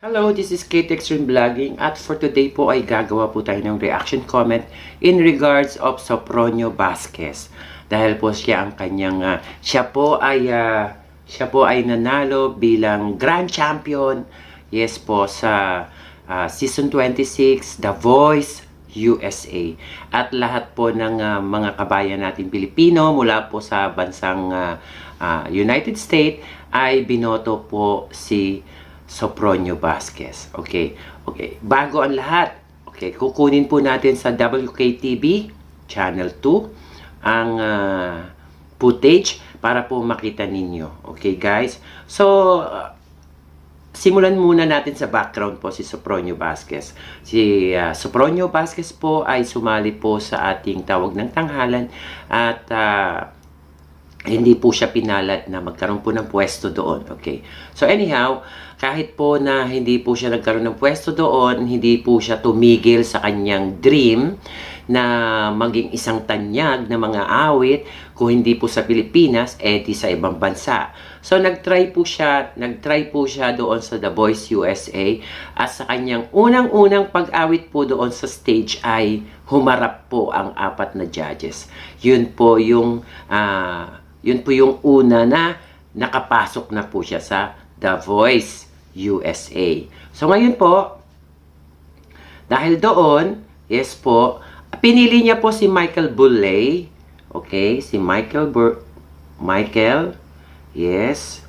Hello, this is Kate Extreme Vlogging at for today po ay gagawa po tayo ng reaction comment in regards of Sopronio Vasquez. Dahil po siya ang kanyang, siya po ay nanalo bilang Grand Champion, yes po, sa Season 26, The Voice USA. At lahat po ng mga kabayan natin Pilipino mula po sa bansang United States ay binoto po si Sopronio Vasquez. Okay. Bago ang lahat, kukunin po natin sa WKTV Channel 2 ang footage para po makita ninyo. Okay, guys? So, simulan muna natin sa background po si Sopronio Vasquez. Si Sopronio Vasquez po ay sumali po sa ating tawag ng tanghalan at hindi po siya pinalad na magkaroon po ng pwesto doon. Okay. So anyhow, kahit po na hindi po siya nagkaroon ng pwesto doon, hindi po siya tumigil sa kanyang dream na maging isang tanyag na mga awit, kung hindi po sa Pilipinas, di sa ibang bansa. So nagtry po siya doon sa The Voice USA at sa kanyang unang-unang pag-awit po doon sa stage ay humarap po ang 4 na judges. Yun po yung una na nakapasok na po siya sa The Voice USA. So ngayon po, dahil doon, yes po, pinili niya po si Michael Bublé. Okay, si Michael, yes.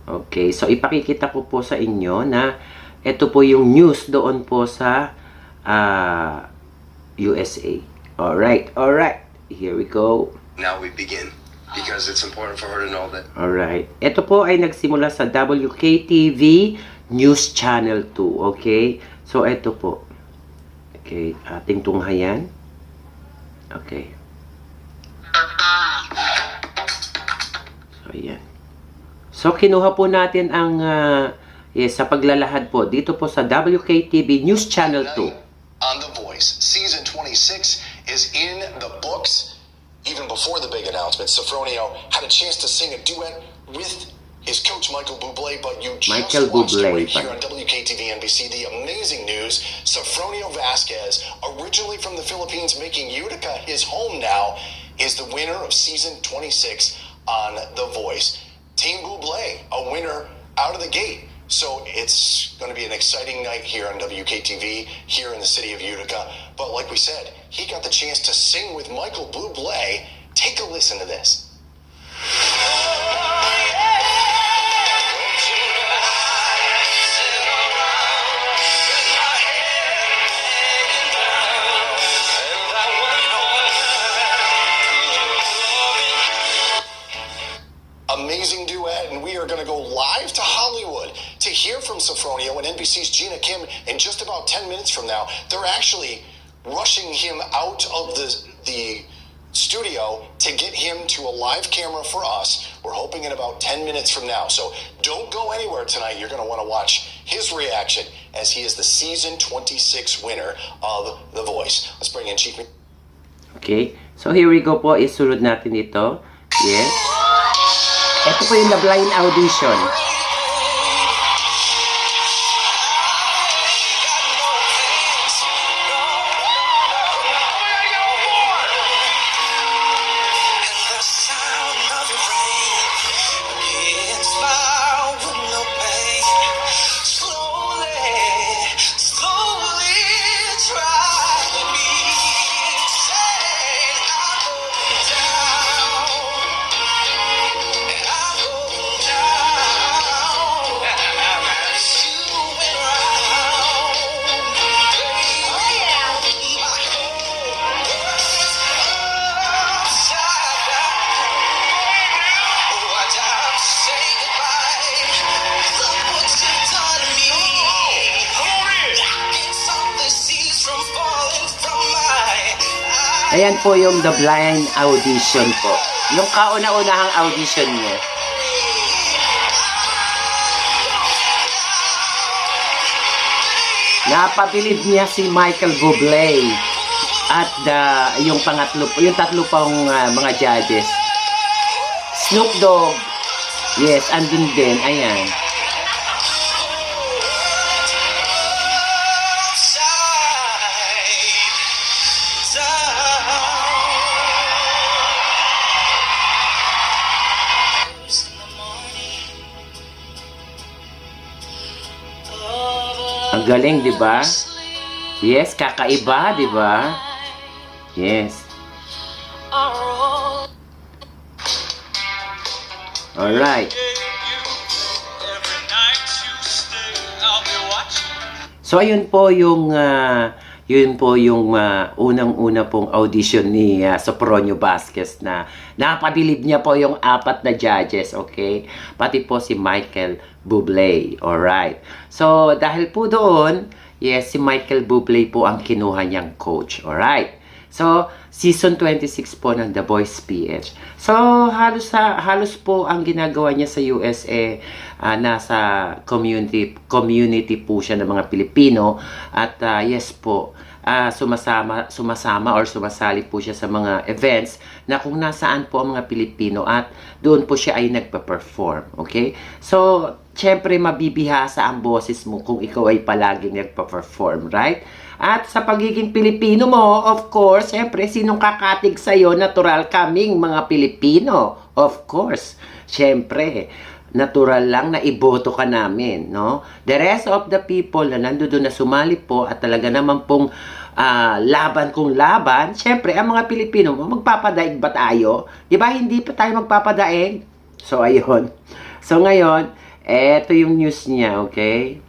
Okay, so ipakikita ko po sa inyo na ito po yung news doon po sa USA. Alright. Here we go. Now we begin. Because it's important for her to know that. Alright. Ito po ay nagsimula sa WKTV News Channel 2. Okay? So, ito po. Okay. Ating tunghayan. Okay. So, ayan. So, kinuha po natin ang sa paglalahad po. Dito po sa WKTV News Channel 2. On The Voice, Season 26 is in the books. Even before the big announcement, Sopronio had a chance to sing a duet with his coach Michael Bublé, but you just watched it right here on WKTV NBC. The amazing news, Sopronio Vasquez, originally from the Philippines, making Utica his home now, is the winner of Season 26 on The Voice. Team Bublé, a winner out of the gate. So it's going to be an exciting night here on WKTV, here in the city of Utica. But like we said, he got the chance to sing with Michael Bublé. Take a listen to this. Amazing duet, and we are going to go live to Hollywood to hear from Sopronio and NBC's Gina Kim in just about 10 minutes from now. They're actually rushing him out of the studio to get him to a live camera for us. We're hoping in about 10 minutes from now. So don't go anywhere tonight. You're going to want to watch his reaction as he is the Season 26 winner of The Voice. Let's bring in Chief. Okay, so here we go po. Isunod natin ito. Yes. Ito po yung the blind audition. Ayan po yung the blind audition po. Yung kauna-unahang audition niya. Napabilib niya si Michael Bublé at yung tatlo pang mga judges. Snoop Dogg, Yes, andun din. Ayan. Ang galing, di ba? Yes, kakaiba, di ba? Yes. Alright. So, ayun po yung unang-una pong audition ni Sopronio Vasquez na napabilib niya po yung 4 na judges, okay? Pati po si Michael Bublé, alright. So, dahil po doon, yes, si Michael Bublé po ang kinuha niyang coach, alright. So, season 26 po ng The Voice PH. So, halos po ang ginagawa niya sa USA, nasa community po siya ng mga Pilipino. At yes po, sumasama or sumasali po siya sa mga events na kung nasaan po ang mga Pilipino at doon po siya ay nagpa-perform. Okay? So, syempre mabibihasa ang boses mo kung ikaw ay palaging nagpa-perform, right? At sa pagiging Pilipino mo, of course, syempre, sinong kakatig sa'yo? Natural kaming mga Pilipino. Of course. Syempre, natural lang na iboto ka namin, no? The rest of the people na nandoon na sumali po at talaga naman pong laban kung laban, syempre, ang mga Pilipino, magpapadaig ba tayo? Di ba hindi pa tayo magpapadaig? So, ayun. So, ngayon, eto yung news niya, okay?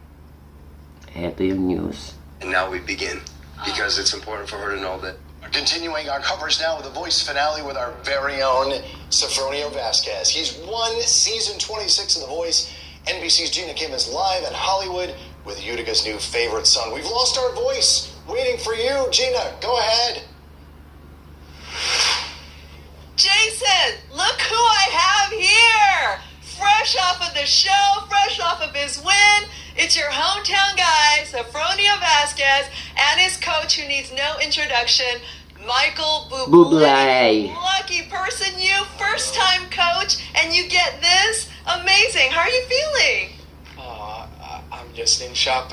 Eto yung news. And now we begin, because it's important for her to know that. Continuing our coverage now with the Voice finale with our very own Sofronio Vasquez. He's won season 26 of The Voice. NBC's Gina Kim is live in Hollywood with Utica's new favorite son. We've lost our voice. Waiting for you, Gina. Go ahead. Jason, look who I have here! Fresh off of the show, fresh off of his win. It's your hometown guy, Sofronio Vasquez, and his coach who needs no introduction, Michael Bublé. Lucky person you, first time coach, and you get this? Amazing. How are you feeling? I'm just in shock.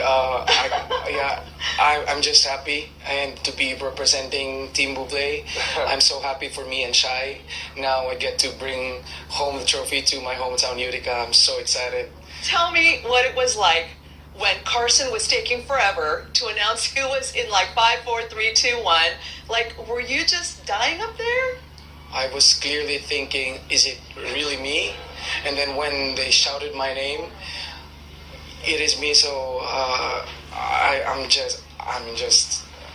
I'm just happy and to be representing Team Bublé. I'm so happy for me and Shai. Now I get to bring home the trophy to my hometown Utica. I'm so excited. Tell me what it was like when Carson was taking forever to announce who was in like 5, 4, 3, 2, 1. Like, were you just dying up there? I was clearly thinking, is it really me? And then when they shouted my name, it is me. So I'm just.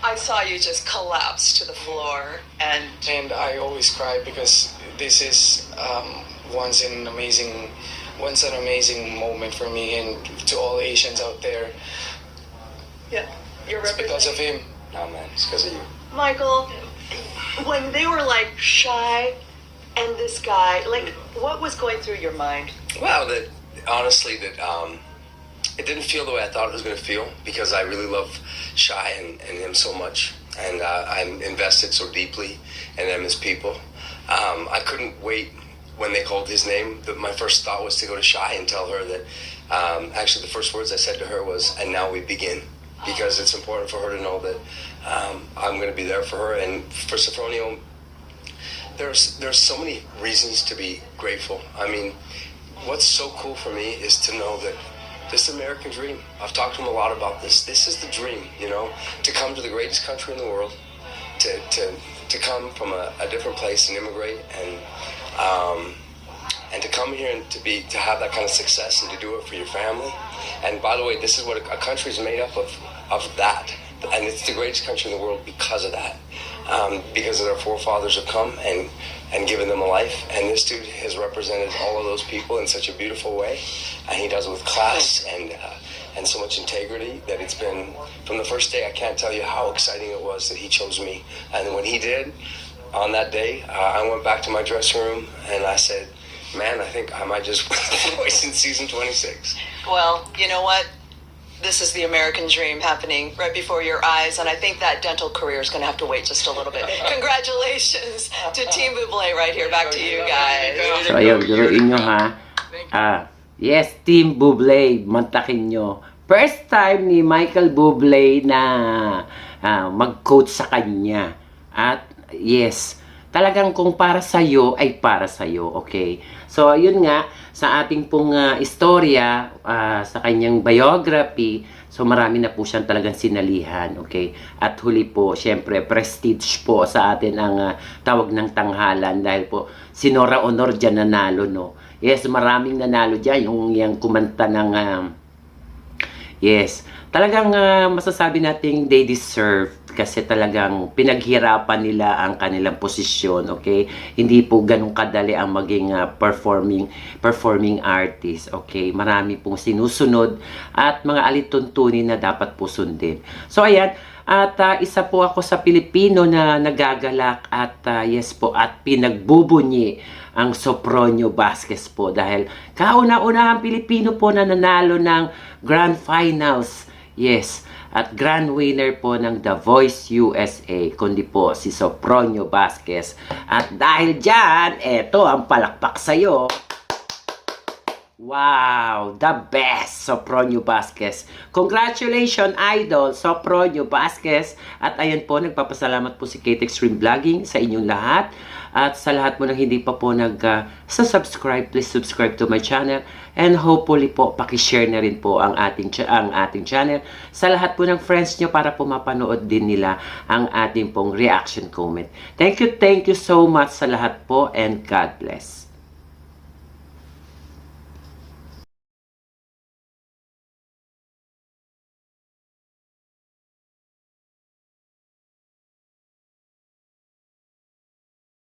I saw you just collapse to the floor, and And I always cry because this is once an amazing moment for me and to all Asians out there. yeah, you're It's because of representing. him. No, man, it's because of you. Michael, when they were like Shy and this guy, like, what was going through your mind? Well, honestly, it didn't feel the way I thought it was going to feel, because I really love Shai and him so much, and I'm invested so deeply in them as people. I couldn't wait when they called his name. My first thought was to go to Shai and tell her that. Actually, the first words I said to her was, "And now we begin," because it's important for her to know that I'm going to be there for her. And for Sofronio, there's so many reasons to be grateful. I mean, what's so cool for me is to know that this American dream. I've talked to him a lot about this. This is the dream, you know, to come to the greatest country in the world, to come from a different place and immigrate and to come here and to have that kind of success and to do it for your family. And by the way, this is what a country is made up of that. And it's the greatest country in the world because of that. Because their forefathers have come and given them a life. And this dude has represented all of those people in such a beautiful way. And he does it with class and so much integrity that it's been, from the first day, I can't tell you how exciting it was that he chose me. And when he did, on that day, I went back to my dressing room and I said, man, I think I might just win The Voice in season 26. Well, you know what? This is the American dream happening right before your eyes, and I think that dental career is going to have to wait just a little bit. Congratulations to Team Bublé right here. Back to you guys. So, ayun, duruin nyo ha. Yes, Team Bublé, mantakin nyo. First time ni Michael Bublé na mag-coach sa kanya. At yes, talagang kung para sa'yo, ay para sa'yo, okay? So, ayun nga, sa ating pong istorya, sa kanyang biography, So marami na po siyang talagang sinalihan, okay? At huli po, syempre, prestige po sa atin ang tawag ng tanghalan dahil po si Nora Honor dyan nanalo, no? Yes, maraming nanalo dyan, yung kumanta ng, yes, talagang masasabi nating they deserve kasi talagang pinaghirapan nila ang kanilang posisyon, okay? Hindi po ganun kadali ang maging performing artist, okay? Marami pong sinusunod at mga alituntunin na dapat po sundin. So ayan, at isa po ako sa Pilipino na nagagalak at yes po, at pinagbubunyi ang Sopronio Vasquez po dahil kauna-unahang Pilipino po na nanalo ng Grand Finals. Yes, at grand winner po ng The Voice USA, kundi po si Sopronio Vasquez. At dahil dyan, eto ang palakpak sa'yo. Wow, the best, Sopronio Vasquez. Congratulations, Idol, Sopronio Vasquez. At ayan po, nagpapasalamat po si Kate Extreme Vlogging sa inyong lahat. At sa lahat mo nang hindi pa po subscribe, please subscribe to my channel. And hopefully po, pakishare na rin po ang ating channel sa lahat po ng friends nyo para po mapanood din nila ang ating pong reaction comment. Thank you so much sa lahat po and God bless.